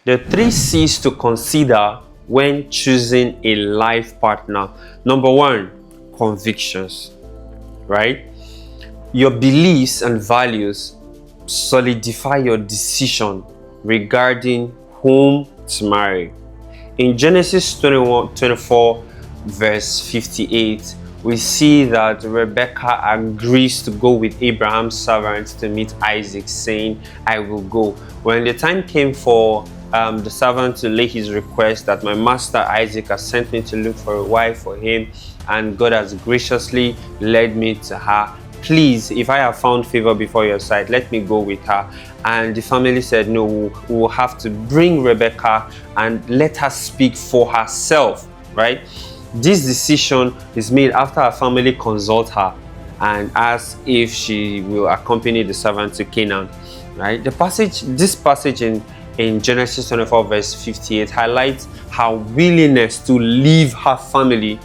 The three C's to consider when choosing a life partner. Number one, convictions, right? Your beliefs and values solidify your decision regarding whom to marry. In Genesis 24, verse 58, we see that Rebecca agrees to go with Abraham's servant to meet Isaac, saying, I will go. When the time came for the servant to lay his request that my master Isaac has sent me to look for a wife for him, and God has graciously led me to her. Please, if I have found favor before your sight, let me go with her. And the family said, no, we will have to bring Rebecca and let her speak for herself, right? This decision is made after her family consult her and ask if she will accompany the servant to Canaan, right? This passage in Genesis 24 verse 58 highlights her willingness to leave her family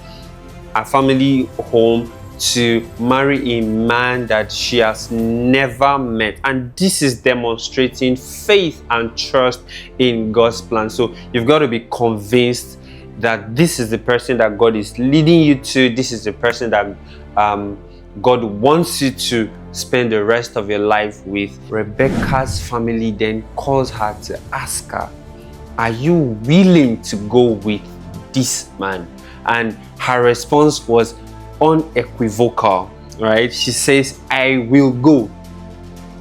home to marry a man that she has never met. And this is demonstrating faith and trust in God's plan. So you've got to be convinced that this is the person that God is leading you to. This is the person that God wants you to spend the rest of your life with. Rebecca's family then calls her to ask her, are you willing to go with this man? And her response was unequivocal, right? She says, I will go,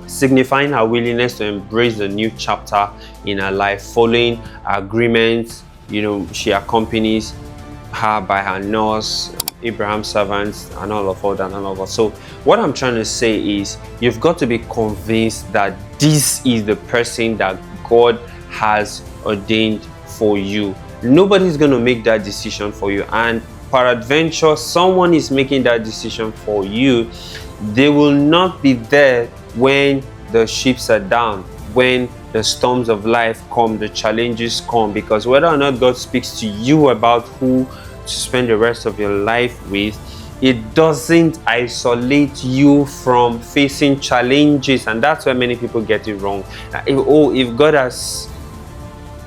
signifying her willingness to embrace the new chapter in her life. Following agreement, she accompanies her by her nurse, Abraham's servants, and all of that. So what I'm trying to say is, you've got to be convinced that this is the person that God has ordained for you. Nobody's going to make that decision for you, and peradventure someone is making that decision for you. They will not be there when the ships are down, when the storms of life come, the challenges come, because whether or not God speaks to you about who to spend the rest of your life with, it doesn't isolate you from facing challenges. And that's where many people get it wrong. If God has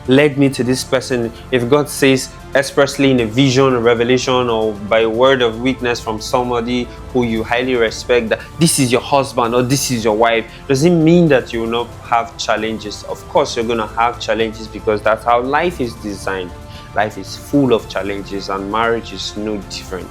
led me to this person, if God says expressly in a vision, a revelation, or by a word of weakness from somebody who you highly respect, that this is your husband or this is your wife, does it mean that you will not have challenges? Of course you're going to have challenges, because that's how life is designed. Life is full of challenges, and marriage is no different.